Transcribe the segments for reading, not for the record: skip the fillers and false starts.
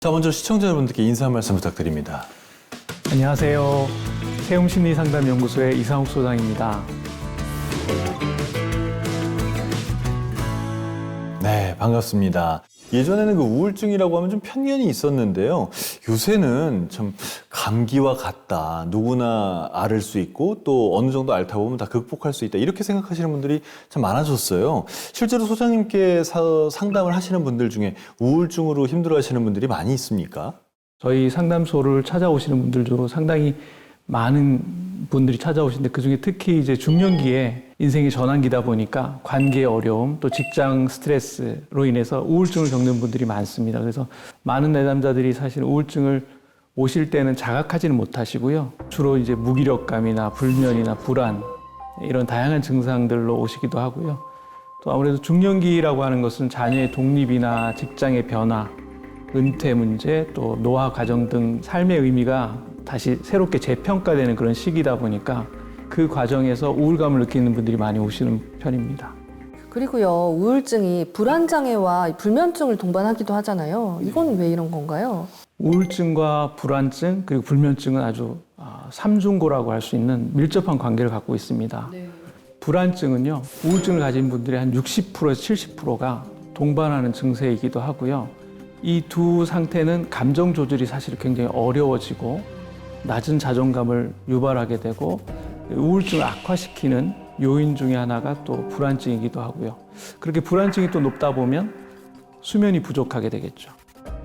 자, 먼저 시청자 여러분들께 인사 한 말씀 부탁드립니다. 안녕하세요. 세움심리상담연구소의 이상욱 소장입니다. 네, 반갑습니다. 예전에는 그 우울증이라고 하면 좀 편견이 있었는데요. 요새는 참 감기와 같다. 누구나 앓을 수 있고 또 어느 정도 앓다 보면 다 극복할 수 있다. 이렇게 생각하시는 분들이 참 많아졌어요. 실제로 소장님께 상담을 하시는 분들 중에 우울증으로 힘들어하시는 분들이 많이 있습니까? 저희 상담소를 찾아오시는 분들도 상당히 많은 분들이 찾아오시는데 그중에 특히 이제 중년기에 인생의 전환기다 보니까 관계의 어려움 또 직장 스트레스로 인해서 우울증을 겪는 분들이 많습니다. 그래서 많은 내담자들이 사실 우울증을 오실 때는 자각하지는 못하시고요. 주로 이제 무기력감이나 불면이나 불안 이런 다양한 증상들로 오시기도 하고요. 또 아무래도 중년기라고 하는 것은 자녀의 독립이나 직장의 변화, 은퇴 문제, 또 노화 과정 등 삶의 의미가 다시 새롭게 재평가되는 그런 시기다 보니까 그 과정에서 우울감을 느끼는 분들이 많이 오시는 편입니다. 그리고요, 우울증이 불안장애와 불면증을 동반하기도 하잖아요. 이건 왜 이런 건가요? 우울증과 불안증 그리고 불면증은 아주 삼중고라고 할 수 있는 밀접한 관계를 갖고 있습니다. 네. 불안증은요, 우울증을 가진 분들의 한 60%에서 70%가 동반하는 증세이기도 하고요. 이 두 상태는 감정 조절이 사실 굉장히 어려워지고 낮은 자존감을 유발하게 되고 우울증을 악화시키는 요인 중에 하나가 또 불안증이기도 하고요. 그렇게 불안증이 또 높다 보면 수면이 부족하게 되겠죠.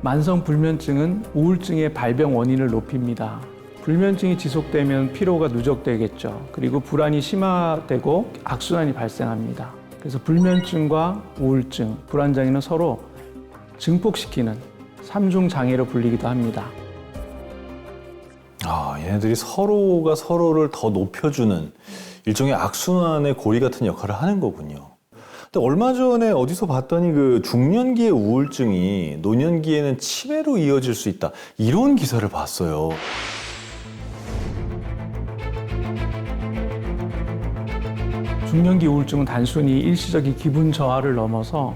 만성 불면증은 우울증의 발병 원인을 높입니다. 불면증이 지속되면 피로가 누적되겠죠. 그리고 불안이 심화되고 악순환이 발생합니다. 그래서 불면증과 우울증, 불안장애는 서로 증폭시키는 삼중 장애로 불리기도 합니다. 얘네들이 서로가 서로를 더 높여주는 일종의 악순환의 고리 같은 역할을 하는 거군요. 근데 얼마 전에 어디서 봤더니 그 중년기의 우울증이 노년기에는 치매로 이어질 수 있다. 이런 기사를 봤어요. 중년기 우울증은 단순히 일시적인 기분 저하를 넘어서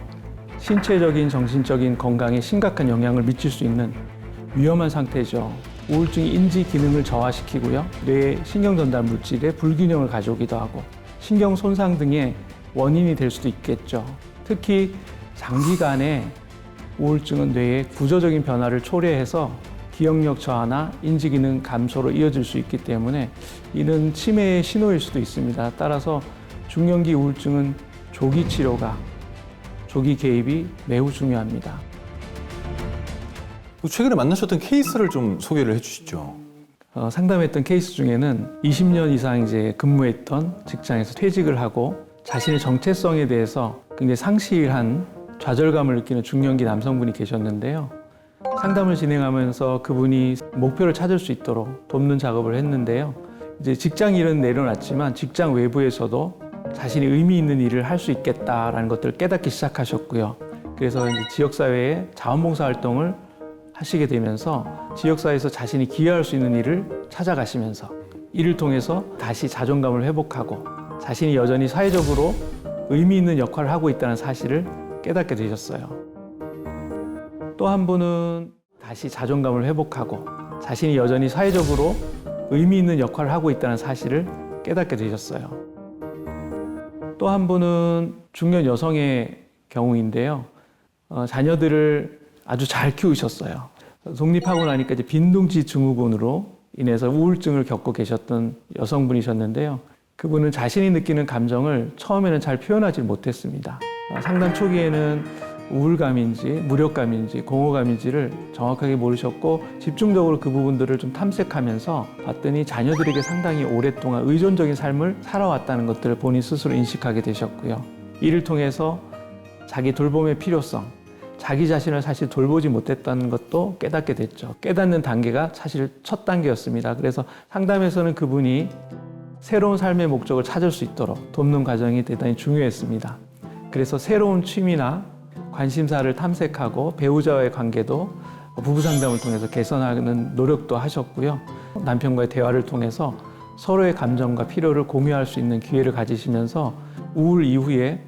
신체적인, 정신적인 건강에 심각한 영향을 미칠 수 있는 위험한 상태죠. 우울증이 인지 기능을 저하시키고요. 뇌 신경 전달 물질의 불균형을 가져오기도 하고 신경 손상 등의 원인이 될 수도 있겠죠. 특히 장기간의 우울증은 뇌의 구조적인 변화를 초래해서 기억력 저하나 인지 기능 감소로 이어질 수 있기 때문에 이는 치매의 신호일 수도 있습니다. 따라서 중년기 우울증은 조기 치료가, 조기 개입이 매우 중요합니다. 최근에 만나셨던 케이스를 좀 소개를 해주시죠. 상담했던 케이스 중에는 20년 이상 이제 근무했던 직장에서 퇴직을 하고 자신의 정체성에 대해서 굉장히 상실한 좌절감을 느끼는 중년기 남성분이 계셨는데요. 상담을 진행하면서 그분이 목표를 찾을 수 있도록 돕는 작업을 했는데요. 이제 직장 일은 내려놨지만 직장 외부에서도 자신이 의미 있는 일을 할 수 있겠다라는 것들을 깨닫기 시작하셨고요. 그래서 이제 지역사회에 자원봉사 활동을 하시게 되면서 지역사회에서 자신이 기여할 수 있는 일을 찾아가시면서 이를 통해서 다시 자존감을 회복하고 자신이 여전히 사회적으로 의미 있는 역할을 하고 있다는 사실을 깨닫게 되셨어요. 또 한 분은 다시 자존감을 회복하고 자신이 여전히 사회적으로 의미 있는 역할을 하고 있다는 사실을 깨닫게 되셨어요. 또 한 분은 중년 여성의 경우인데요. 자녀들을 아주 잘 키우셨어요. 독립하고 나니까 이제 빈둥지 증후군으로 인해서 우울증을 겪고 계셨던 여성분이셨는데요. 그분은 자신이 느끼는 감정을 처음에는 잘 표현하지 못했습니다. 상담 초기에는 우울감인지 무력감인지 공허감인지를 정확하게 모르셨고 집중적으로 그 부분들을 좀 탐색하면서 봤더니 자녀들에게 상당히 오랫동안 의존적인 삶을 살아왔다는 것들을 본인 스스로 인식하게 되셨고요. 이를 통해서 자기 돌봄의 필요성, 자기 자신을 사실 돌보지 못했다는 것도 깨닫게 됐죠. 깨닫는 단계가 사실 첫 단계였습니다. 그래서 상담에서는 그분이 새로운 삶의 목적을 찾을 수 있도록 돕는 과정이 대단히 중요했습니다. 그래서 새로운 취미나 관심사를 탐색하고 배우자와의 관계도 부부 상담을 통해서 개선하는 노력도 하셨고요. 남편과의 대화를 통해서 서로의 감정과 필요를 공유할 수 있는 기회를 가지시면서 우울 이후에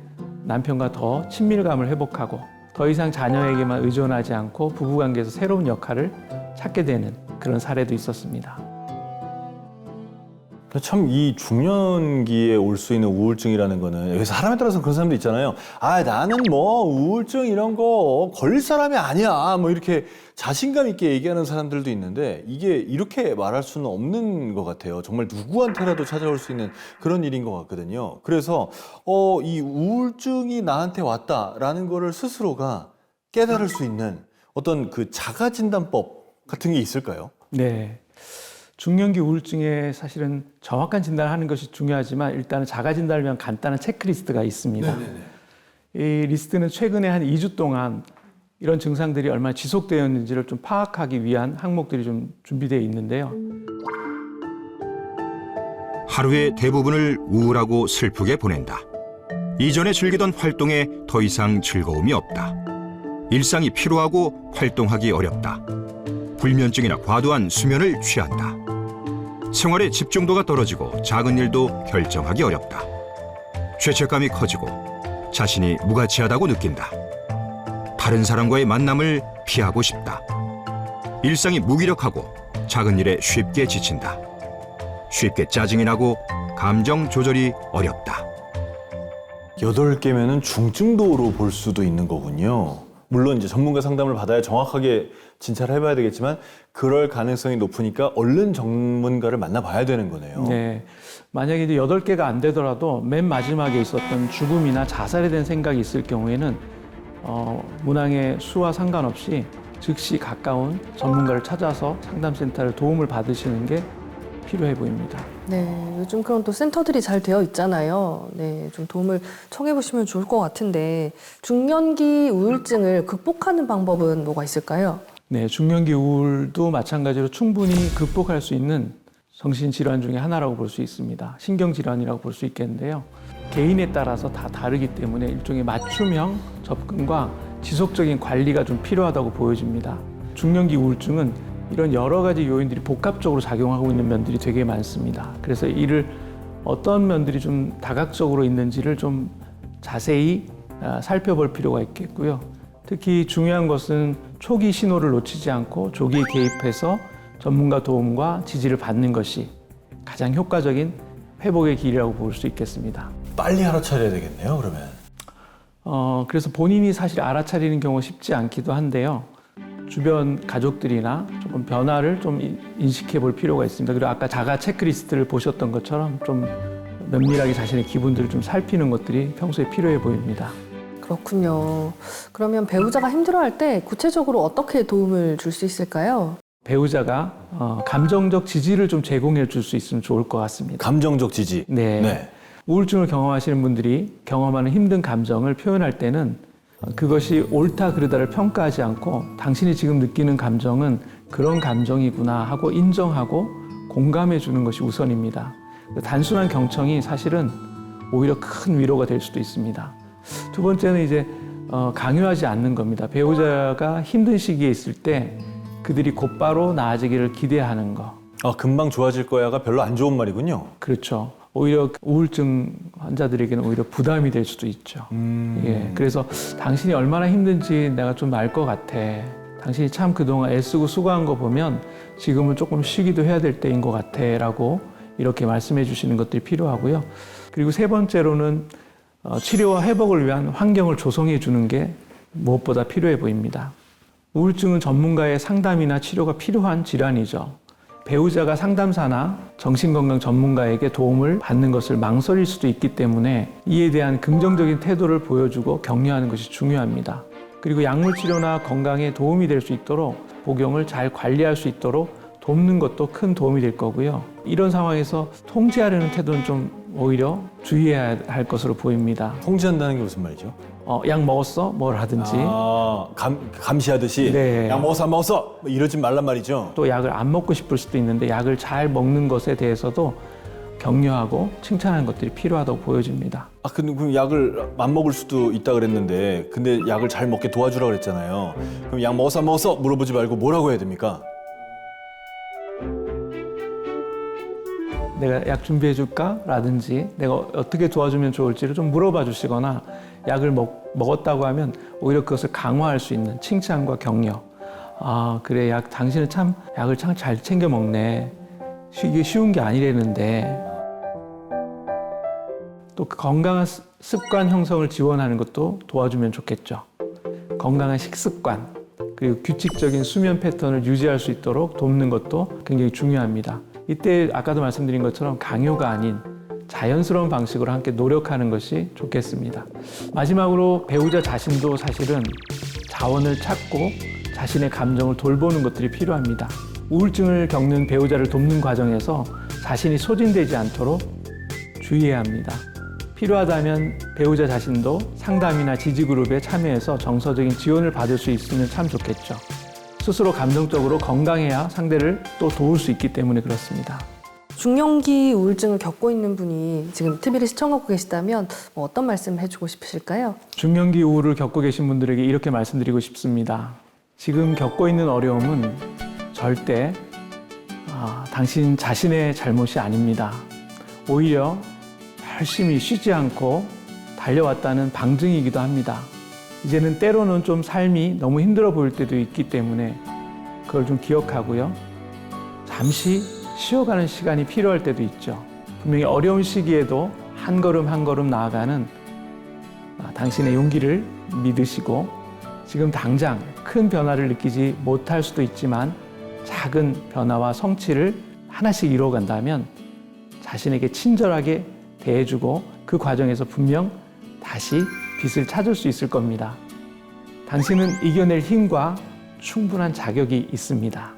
남편과 더 친밀감을 회복하고 더 이상 자녀에게만 의존하지 않고 부부관계에서 새로운 역할을 찾게 되는 그런 사례도 있었습니다. 참 이 중년기에 올 수 있는 우울증이라는 거는 여기 사람에 따라서 그런 사람도 있잖아요. 아, 나는 뭐 우울증 이런 거 걸릴 사람이 아니야. 뭐 이렇게 자신감 있게 얘기하는 사람들도 있는데 이게 이렇게 말할 수는 없는 것 같아요. 정말 누구한테라도 찾아올 수 있는 그런 일인 것 같거든요. 그래서 이 우울증이 나한테 왔다라는 거를 스스로가 깨달을 수 있는 어떤 그 자가진단법 같은 게 있을까요? 네. 중년기 우울증에 사실은 정확한 진단을 하는 것이 중요하지만 일단은 자가진단을 위한 간단한 체크리스트가 있습니다. 이 리스트는 최근에 한 2주 동안 이런 증상들이 얼마나 지속되었는지를 좀 파악하기 위한 항목들이 좀 준비되어 있는데요. 하루의 대부분을 우울하고 슬프게 보낸다. 이전에 즐기던 활동에 더 이상 즐거움이 없다. 일상이 피로하고 활동하기 어렵다. 불면증이나 과도한 수면을 취한다. 생활의 집중도가 떨어지고 작은 일도 결정하기 어렵다. 죄책감이 커지고 자신이 무가치하다고 느낀다. 다른 사람과의 만남을 피하고 싶다. 일상이 무기력하고 작은 일에 쉽게 지친다. 쉽게 짜증이 나고 감정 조절이 어렵다. 8개면은 중증도로 볼 수도 있는 거군요. 물론 이제 전문가 상담을 받아야 정확하게 진찰을 해봐야 되겠지만 그럴 가능성이 높으니까 얼른 전문가를 만나봐야 되는 거네요. 네. 만약에 이제 8개가 안 되더라도 맨 마지막에 있었던 죽음이나 자살에 대한 생각이 있을 경우에는 문항의 수와 상관없이 즉시 가까운 전문가를 찾아서 상담센터를 도움을 받으시는 게 필요해 보입니다. 네, 요즘 그런 또 센터들이 잘 되어 있잖아요. 네, 좀 도움을 청해 보시면 좋을 것 같은데 중년기 우울증을 극복하는 방법은 뭐가 있을까요? 네, 중년기 우울도 마찬가지로 충분히 극복할 수 있는 정신질환 중에 하나라고 볼 수 있습니다. 신경질환이라고 볼 수 있겠는데요. 개인에 따라서 다 다르기 때문에 일종의 맞춤형 접근과 지속적인 관리가 좀 필요하다고 보여집니다. 중년기 우울증은 이런 여러 가지 요인들이 복합적으로 작용하고 있는 면들이 되게 많습니다. 그래서 이를 어떤 면들이 좀 다각적으로 있는지를 좀 자세히 살펴볼 필요가 있겠고요. 특히 중요한 것은 초기 신호를 놓치지 않고 조기에 개입해서 전문가 도움과 지지를 받는 것이 가장 효과적인 회복의 길이라고 볼 수 있겠습니다. 빨리 알아차려야 되겠네요, 그러면. 그래서 본인이 사실 알아차리는 경우가 쉽지 않기도 한데요. 주변 가족들이나 조금 변화를 좀 인식해 볼 필요가 있습니다. 그리고 아까 자가 체크리스트를 보셨던 것처럼 좀 면밀하게 자신의 기분들을 좀 살피는 것들이 평소에 필요해 보입니다. 그렇군요. 그러면 배우자가 힘들어할 때 구체적으로 어떻게 도움을 줄 수 있을까요? 배우자가 감정적 지지를 좀 제공해 줄 수 있으면 좋을 것 같습니다. 감정적 지지. 네. 우울증을 경험하시는 분들이 경험하는 힘든 감정을 표현할 때는 그것이 옳다 그르다를 평가하지 않고 당신이 지금 느끼는 감정은 그런 감정이구나 하고 인정하고 공감해 주는 것이 우선입니다. 단순한 경청이 사실은 오히려 큰 위로가 될 수도 있습니다. 두 번째는 이제 강요하지 않는 겁니다. 배우자가 힘든 시기에 있을 때 그들이 곧바로 나아지기를 기대하는 거. 금방 좋아질 거야가 별로 안 좋은 말이군요. 그렇죠. 오히려 우울증 환자들에게는 오히려 부담이 될 수도 있죠. 예, 그래서 당신이 얼마나 힘든지 내가 좀 알 것 같아. 당신이 참 그동안 애쓰고 수고한 거 보면 지금은 조금 쉬기도 해야 될 때인 것 같아 라고 이렇게 말씀해 주시는 것들이 필요하고요. 그리고 세 번째로는 치료와 회복을 위한 환경을 조성해 주는 게 무엇보다 필요해 보입니다. 우울증은 전문가의 상담이나 치료가 필요한 질환이죠. 배우자가 상담사나 정신건강 전문가에게 도움을 받는 것을 망설일 수도 있기 때문에 이에 대한 긍정적인 태도를 보여주고 격려하는 것이 중요합니다. 그리고 약물 치료나 건강에 도움이 될 수 있도록 복용을 잘 관리할 수 있도록 돕는 것도 큰 도움이 될 거고요. 이런 상황에서 통제하려는 태도는 좀 오히려 주의해야 할 것으로 보입니다. 통제한다는 게 무슨 말이죠? 약 먹었어? 뭘 하든지. 감시하듯이 네. 약 먹었어 안 먹었어? 뭐 이러지 말란 말이죠. 또 약을 안 먹고 싶을 수도 있는데 약을 잘 먹는 것에 대해서도 격려하고 칭찬하는 것들이 필요하다고 보여집니다. 근데 그럼 약을 안 먹을 수도 있다 그랬는데 근데 약을 잘 먹게 도와주라 그랬잖아요. 그럼 약 먹었어 안 먹었어? 물어보지 말고 뭐라고 해야 됩니까? 내가 약 준비해 줄까? 라든지 내가 어떻게 도와주면 좋을지를 좀 물어봐 주시거나 약을 먹었다고 하면 오히려 그것을 강화할 수 있는 칭찬과 격려. 아, 그래, 당신은 참 약을 참 잘 챙겨 먹네. 이게 쉬운 게 아니라는데. 또 건강한 습관 형성을 지원하는 것도 도와주면 좋겠죠. 건강한 식습관, 그리고 규칙적인 수면 패턴을 유지할 수 있도록 돕는 것도 굉장히 중요합니다. 이때 아까도 말씀드린 것처럼 강요가 아닌 자연스러운 방식으로 함께 노력하는 것이 좋겠습니다. 마지막으로 배우자 자신도 사실은 자원을 찾고 자신의 감정을 돌보는 것들이 필요합니다. 우울증을 겪는 배우자를 돕는 과정에서 자신이 소진되지 않도록 주의해야 합니다. 필요하다면 배우자 자신도 상담이나 지지그룹에 참여해서 정서적인 지원을 받을 수 있으면 참 좋겠죠. 스스로 감정적으로 건강해야 상대를 또 도울 수 있기 때문에 그렇습니다. 중년기 우울증을 겪고 있는 분이 지금 TV를 시청하고 계시다면 어떤 말씀 해주고 싶으실까요? 중년기 우울을 겪고 계신 분들에게 이렇게 말씀드리고 싶습니다. 지금 겪고 있는 어려움은 절대 당신 자신의 잘못이 아닙니다. 오히려 열심히 쉬지 않고 달려왔다는 방증이기도 합니다. 이제는 때로는 좀 삶이 너무 힘들어 보일 때도 있기 때문에 그걸 좀 기억하고요. 잠시 쉬어가는 시간이 필요할 때도 있죠. 분명히 어려운 시기에도 한 걸음 한 걸음 나아가는 당신의 용기를 믿으시고 지금 당장 큰 변화를 느끼지 못할 수도 있지만 작은 변화와 성취를 하나씩 이루어간다면 자신에게 친절하게 대해주고 그 과정에서 분명 다시 빛을 찾을 수 있을 겁니다. 당신은 이겨낼 힘과 충분한 자격이 있습니다.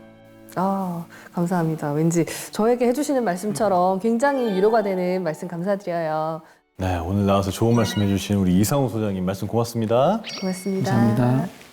감사합니다. 왠지 저에게 해주시는 말씀처럼 굉장히 위로가 되는 말씀 감사드려요. 네, 오늘 나와서 좋은 말씀 해주신 우리 이상우 소장님 말씀 고맙습니다. 고맙습니다. 감사합니다.